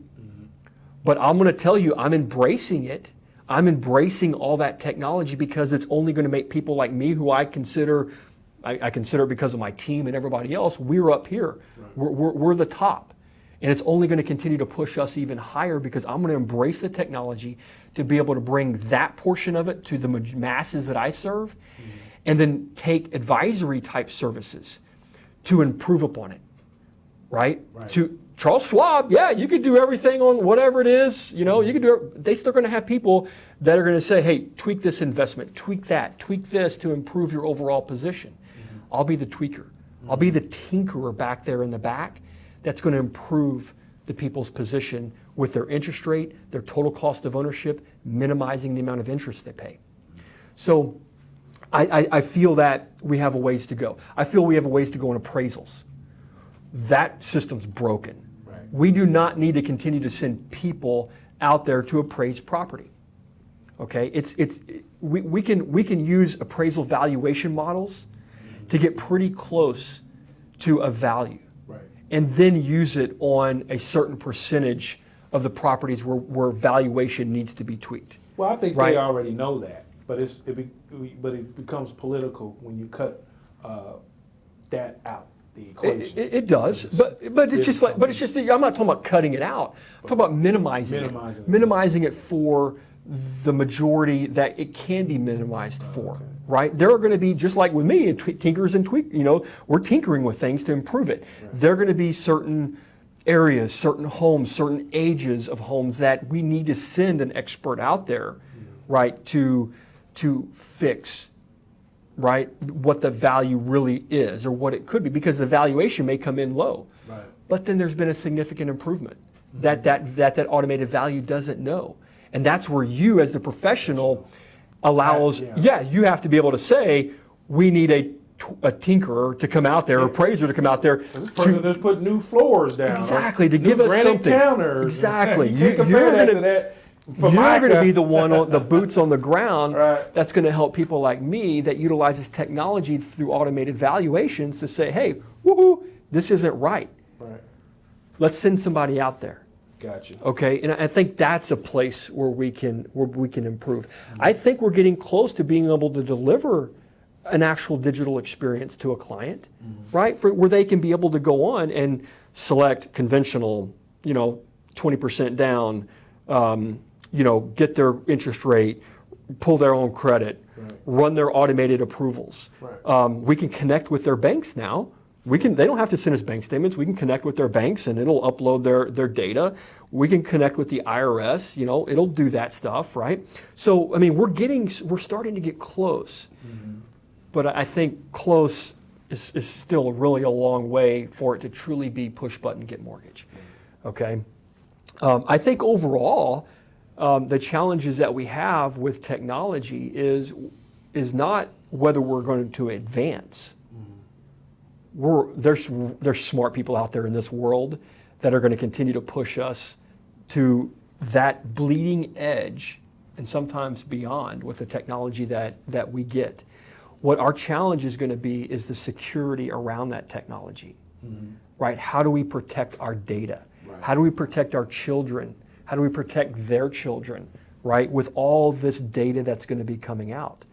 but I'm going to tell you, I'm embracing it. I'm embracing all that technology because it's only going to make people like me, who I consider it because of my team and everybody else, we're up here. We're the top. And it's only going to continue to push us even higher because I'm going to embrace the technology to be able to bring that portion of it to the masses that I serve, and then take advisory type services to improve upon it, right? To Charles Schwab, you could do everything on whatever it is, you could do it. They're still going to have people that are going to say, hey, tweak this investment, tweak that, tweak this to improve your overall position. I'll be the tweaker. I'll be the tinkerer back there in the back that's going to improve the people's position with their interest rate, their total cost of ownership, minimizing the amount of interest they pay. So I feel that we have a ways to go. I feel we have a ways to go in appraisals. That system's broken. We do not need to continue to send people out there to appraise property. Okay, we can use appraisal valuation models to get pretty close to a value, and then use it on a certain percentage of the properties where valuation needs to be tweaked. Well, I think they already know that, but it becomes political when you cut that out the equation. It does, but it's just like, but it's just, I'm not talking about cutting it out. I'm talking about minimizing it for the majority that it can be minimized for, right? There are going to be, just like with me, tinkers and tweak, we're tinkering with things to improve it. Right. There are going to be certain areas, certain homes, certain ages of homes that we need to send an expert out there, right, to fix, right, what the value really is or what it could be, because the valuation may come in low. Right. But then there's been a significant improvement that automated value doesn't know. And that's where you as the professional allows, you have to be able to say, we need a tinkerer to come out there, or appraiser to come out there. This person just put new floors down. Exactly, to give us something. Counters. Exactly. You're going to be the one on the boots on the ground right. that's going to help people like me that utilizes technology through automated valuations to say, hey, woohoo, this isn't right. Right. Let's send somebody out there. Gotcha. Okay, and I think that's a place where we can improve. Mm-hmm. I think we're getting close to being able to deliver an actual digital experience to a client, right? Where they can be able to go on and select conventional, 20% down, get their interest rate, pull their own credit, right. run their automated approvals. Right. We can connect with their banks now. They don't have to send us bank statements. We can connect with their banks and it'll upload their data. We can connect with the IRS, it'll do that stuff, right? So, I mean, we're starting to get close. Mm-hmm. But I think close is still really a long way for it to truly be push button, get mortgage, okay? I think overall, the challenges that we have with technology is not whether we're going to advance. There's smart people out there in this world that are going to continue to push us to that bleeding edge and sometimes beyond with the technology that we get. What our challenge is going to be is the security around that technology, right? How do we protect our data? Right. How do we protect our children? How do we protect their children, right? With all this data that's going to be coming out,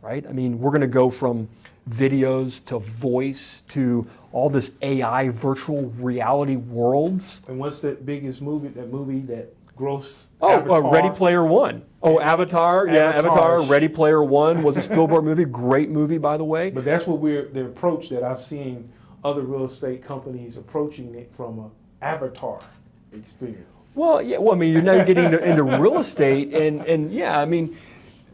right? I mean, we're going to go from videos to voice to all this AI virtual reality worlds. And what's the biggest movie, that grossed? Ready Player One. Oh, Avatar. Yeah, Avatar. Ready Player One was a Spielberg movie. Great movie, by the way. But that's what the approach that I've seen other real estate companies approaching it from an avatar experience. Well, yeah. Well, I mean, you're now getting into real estate, and yeah, I mean,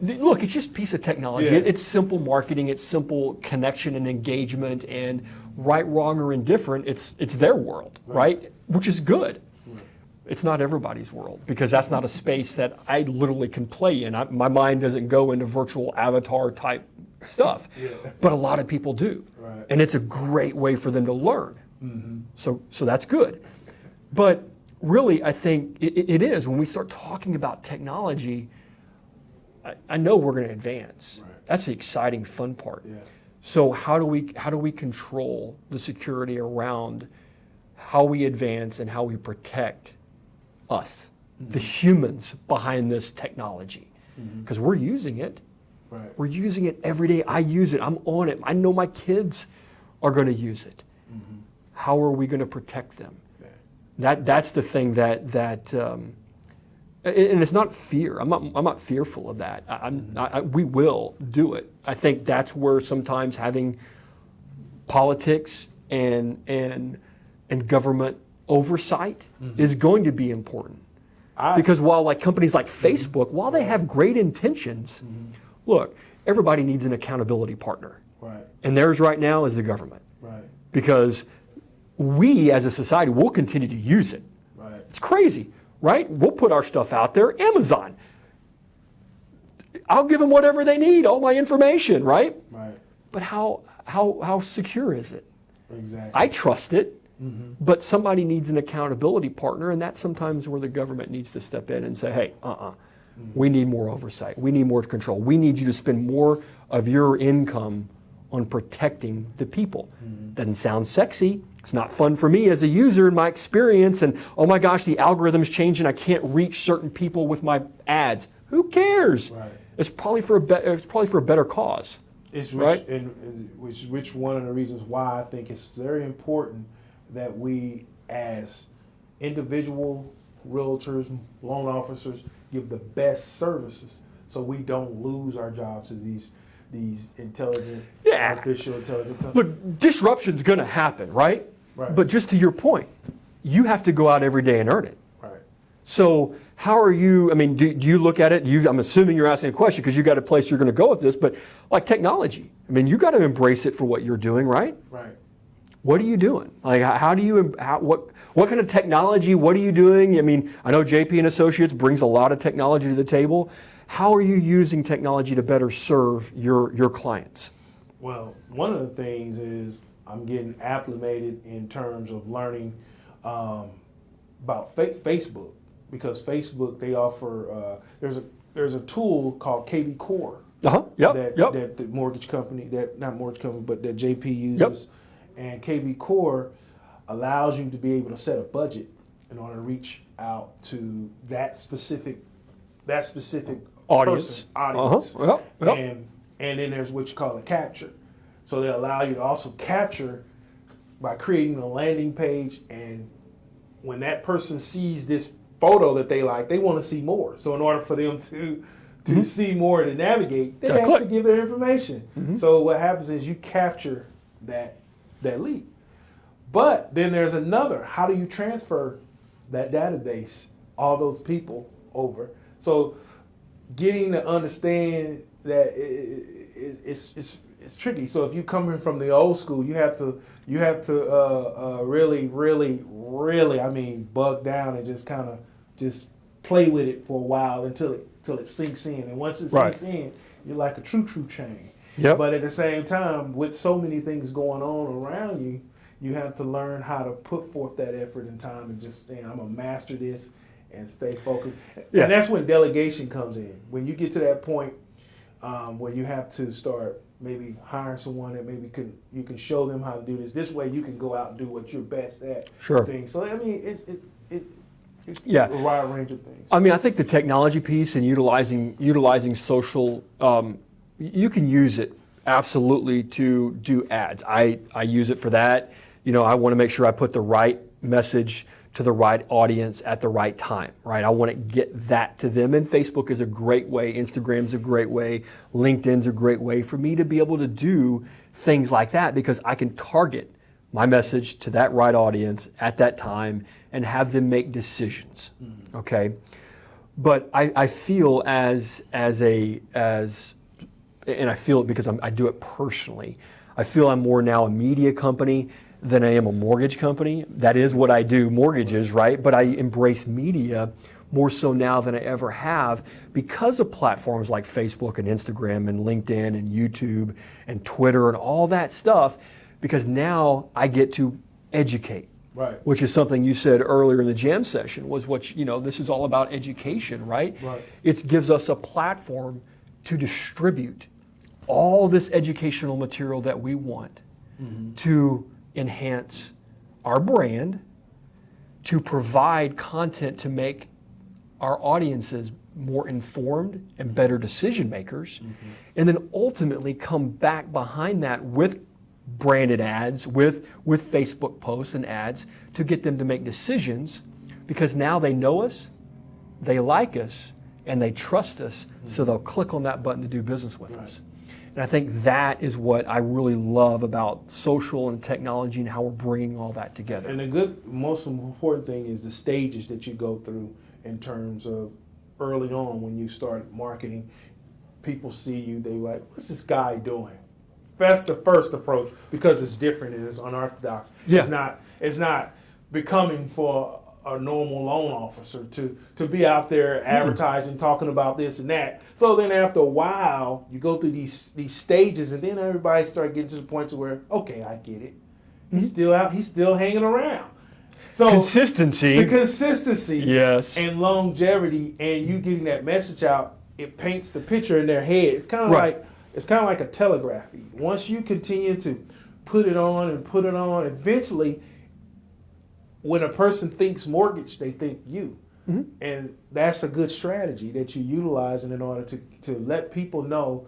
look, it's just a piece of technology. Yeah. It's simple marketing. It's simple connection and engagement, and right, wrong, or indifferent. It's their world, right? Which is good. It's not everybody's world, because that's not a space that I literally can play in. My mind doesn't go into virtual avatar type stuff, but a lot of people do. Right. And it's a great way for them to learn. Mm-hmm. So that's good. But really, I think it is, when we start talking about technology, I know we're going to advance. Right. That's the exciting, fun part. Yeah. So how do we control the security around how we advance and how we protect us, the humans behind this technology? Because we're using it. Right. We're using it every day. I use it. I'm on it. I know my kids are going to use it. How are we going to protect them? That's the thing that and it's not fear. I'm not fearful of that. We will do it. I think that's where sometimes having politics and government oversight is going to be important. Because while like companies like Facebook, while they have great intentions, look, everybody needs an accountability partner. Right. And theirs right now is the government. Right. Because we as a society will continue to use it. Right. It's crazy, right? We'll put our stuff out there. Amazon, I'll give them whatever they need, all my information, right? Right. But how secure is it? Exactly. I trust it. But somebody needs an accountability partner, and that's sometimes where the government needs to step in and say, hey, we need more oversight. We need more control. We need you to spend more of your income on protecting the people. Doesn't sound sexy. It's not fun for me as a user in my experience, and oh my gosh, the algorithm's changing. I can't reach certain people with my ads. Who cares? Right. It's probably for a better cause. It's right? which one of the reasons why I think it's very important that we, as individual realtors, loan officers, give the best services so we don't lose our jobs to these intelligent, artificial intelligent companies. Look, disruption's going to happen, right? Right. But just to your point, you have to go out every day and earn it. Right. So how are you, I mean, do you look at it, I'm assuming you're asking a question because you got a place you're going to go with this, but like technology, I mean, you got to embrace it for what you're doing, right? Right. What are you doing? Like, what kind of technology, what are you doing? I mean, I know JP and Associates brings a lot of technology to the table. How are you using technology to better serve your clients? Well, one of the things is I'm getting acclimated in terms of learning about Facebook, because Facebook, they offer, there's a tool called KV Core that the mortgage company, not mortgage company, but that JP uses. Yep. And KV Core allows you to be able to set a budget in order to reach out to that specific Audience. audience. Yep. And then there's what you call a capture. So they allow you to also capture by creating a landing page, and when that person sees this photo that they like, they want to see more. So in order for them to see more, to navigate, they have to give their information. So what happens is you capture that lead. But then there's another, how do you transfer that database, all those people over? So getting to understand that it's tricky. So if you're coming from the old school, you have to really, I mean, bug down and just kind of just play with it for a while until it sinks in. And once it sinks in, you're like a true chain. Yep. But at the same time, with so many things going on around you, you have to learn how to put forth that effort and time and just say, I'm gonna master this and stay focused. Yeah. And that's when delegation comes in. When you get to that point where you have to start maybe hiring someone that maybe you can show them how to do this. This way you can go out and do what you're best at. Sure. Things. So I mean, it's Yeah. a wide range of things. I mean, I think the technology piece and utilizing social, you can use it absolutely to do ads. I use it for that. You know, I want to make sure I put the right message to the right audience at the right time, right? I want to get that to them. And Facebook is a great way, Instagram's a great way, LinkedIn's a great way for me to be able to do things like that, because I can target my message to that right audience at that time and have them make decisions, okay? But I feel and I feel it because I do it personally, I feel I'm more now a media company than I am a mortgage company. That is what I do, mortgages, right? But I embrace media more so now than I ever have because of platforms like Facebook and Instagram and LinkedIn and YouTube and Twitter and all that stuff, because now I get to educate. Right. Which is something you said earlier in the jam session, was what, you know, this is all about education, right? Right. It gives us a platform to distribute all this educational material that we want to enhance our brand, to provide content to make our audiences more informed and better decision makers, and then ultimately come back behind that with branded ads, with Facebook posts and ads to get them to make decisions, because now they know us, they like us, and they trust us, so they'll click on that button to do business with us. And I think that is what I really love about social and technology and how we're bringing all that together. And the most important thing is the stages that you go through in terms of early on when you start marketing. People see you, they're like, what's this guy doing? That's the first approach, because it's different and it's unorthodox. Yeah. It's not becoming for a normal loan officer to be out there advertising, talking about this and that. So then after a while, you go through these stages, and then everybody start getting to the point to where, okay, I get it. He's still out. He's still hanging around. So Consistency. the consistency, Yes. and longevity, and you getting that message out, it paints the picture in their head. It's kind of like a telegraph feed. Once you continue to put it on, eventually, when a person thinks mortgage, they think you. And that's a good strategy that you utilize in order to let people know,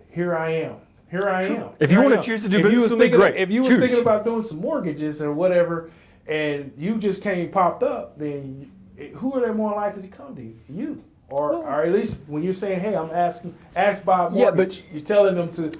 here I am. here I am. If you Here I want to am. choose to do If you business was with me, thinking- great. If you was Choose. thinking about doing some mortgages or whatever, and you just popped up, then who are they more likely to come to? You. Or at least when you're saying, "Hey, ask Bob Mortgage," you're telling them to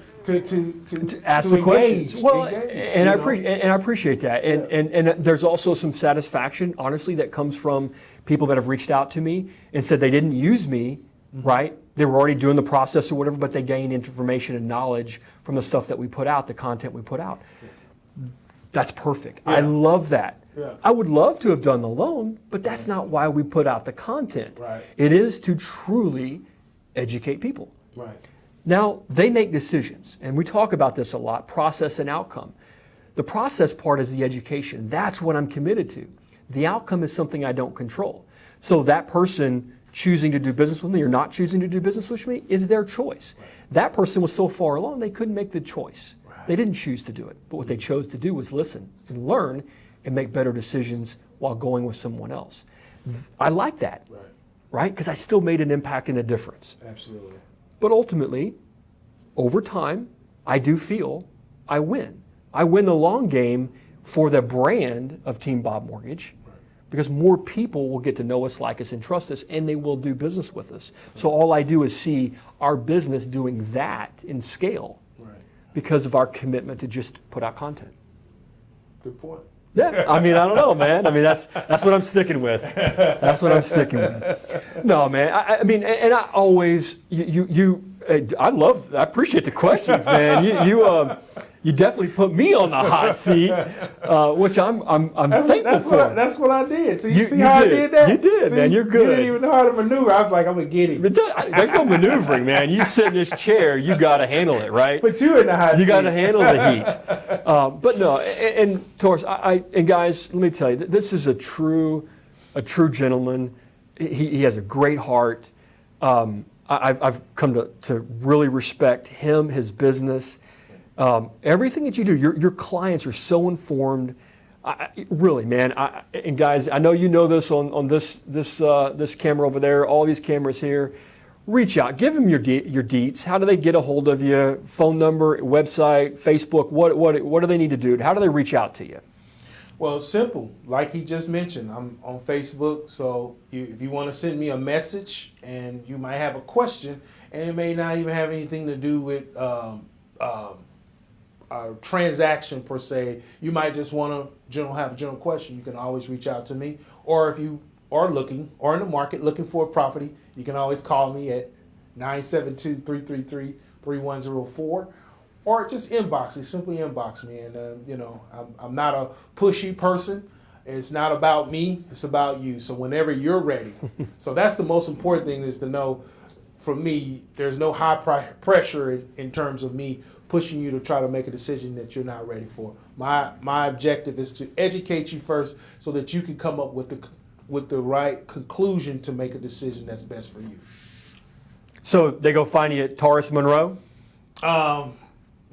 ask the engage, questions. Well, engage, and I appreciate that. And there's also some satisfaction, honestly, that comes from people that have reached out to me and said they didn't use me, right? They were already doing the process or whatever, but they gained information and knowledge from the stuff that we put out, the content we put out. That's perfect. I love that. Yeah. I would love to have done the loan, but that's not why we put out the content. Right. It is to truly educate people. Right. Now, they make decisions, and we talk about this a lot, process and outcome. The process part is the education. That's what I'm committed to. The outcome is something I don't control. So that person choosing to do business with me or not choosing to do business with me is their choice. Right. That person was so far along, they couldn't make the choice. Right. They didn't choose to do it, but what they chose to do was listen and learn and make better decisions while going with someone else. I like that, right? Because I still made an impact and a difference. Absolutely. But ultimately, over time, I do feel I win. I win the long game for the brand of Team Bob Mortgage because more people will get to know us, like us, and trust us, and they will do business with us. So all I do is see our business doing that in scale because of our commitment to just put out content. Good point. Yeah, I mean, I don't know, man. I mean, that's what I'm sticking with. That's what I'm sticking with. No, man. I mean, and I always I appreciate the questions, man. You definitely put me on the hot seat, which I'm thankful for. That's what I did. So you see how I did that? You did, man. You're good. You didn't even know how to maneuver. I was like, I'm gonna get him. There's no maneuvering, man. You sit in this chair, you got to handle it, right? Put you in the hot seat. You got to handle the heat. But no, and Tarus, and guys, let me tell you, this is a true gentleman. He has a great heart. I've come to really respect him, his business. Everything that you do, your clients are so informed. Really, man. And guys, I know you know this on this camera over there, all these cameras here. Reach out, give them your deets. How do they get a hold of you? Phone number, website, Facebook. What do they need to do? How do they reach out to you? Well, simple. Like he just mentioned, I'm on Facebook. So if you want to send me a message and you might have a question, and it may not even have anything to do with a transaction per se, you might just want to have a general question. You can always reach out to me. Or if you are looking or in the market looking for a property, you can always call me at 972-333-3104. Or just inbox me, simply inbox me. And, I'm not a pushy person. It's not about me, it's about you. So whenever you're ready. So that's the most important thing is to know, for me, there's no high pressure in terms of me pushing you to try to make a decision that you're not ready for. My objective is to educate you first so that you can come up with the right conclusion to make a decision that's best for you. So they go find you at Tarus Monroe?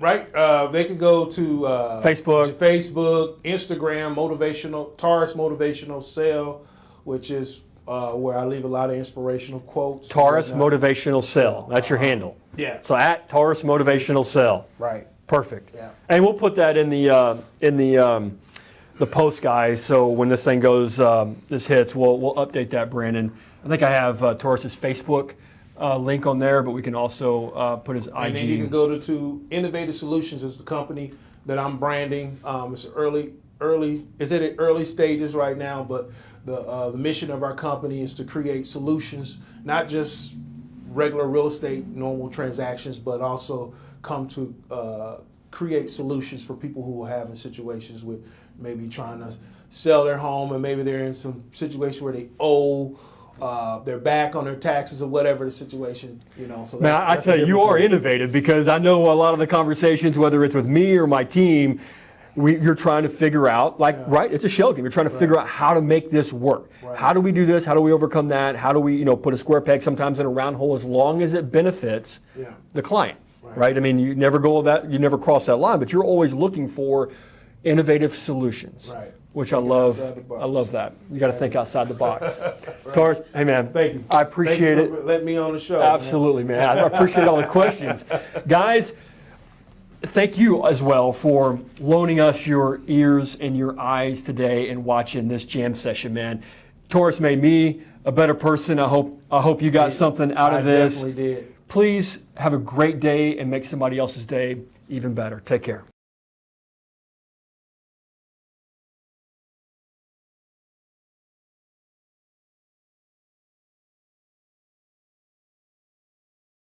Right. They can go to Facebook, Instagram, Tarus Motivational Sale, which is where I leave a lot of inspirational quotes. Tarus Motivational Sale. That's your handle. Yeah. So at Tarus Motivational Sale. Right. Perfect. Yeah. And we'll put that in the post, guys. So when this thing goes, this hits, we'll update that, Brandon. I think I have Tarus's Facebook link on there, but we can also put his IG. And then you can go to Innovative Solutions is the company that I'm branding. It's early. It's at early stages right now, but the mission of our company is to create solutions, not just regular real estate, normal transactions, but also come to create solutions for people who are having situations with maybe trying to sell their home and maybe they're in some situation where they owe. They're back on their taxes or whatever the situation, So now, I tell you, you are innovative because I know a lot of the conversations, whether it's with me or my team, you're trying to figure out, right? It's a shell game. You're trying to figure out how to make this work. Right. How do we do this? How do we overcome that? How do we, put a square peg sometimes in a round hole as long as it benefits the client, right? I mean, you never cross that line, but you're always looking for innovative solutions. Right. Which I love. I love that. You got to think outside the box. Tarus, hey man, thank you. I appreciate it. Letting me on the show. Absolutely, man. I appreciate all the questions, guys. thank you as well for loaning us your ears and your eyes today and watching this jam session, man. Tarus made me a better person. I hope you got something out of this. I definitely did. Please have a great day and make somebody else's day even better. Take care.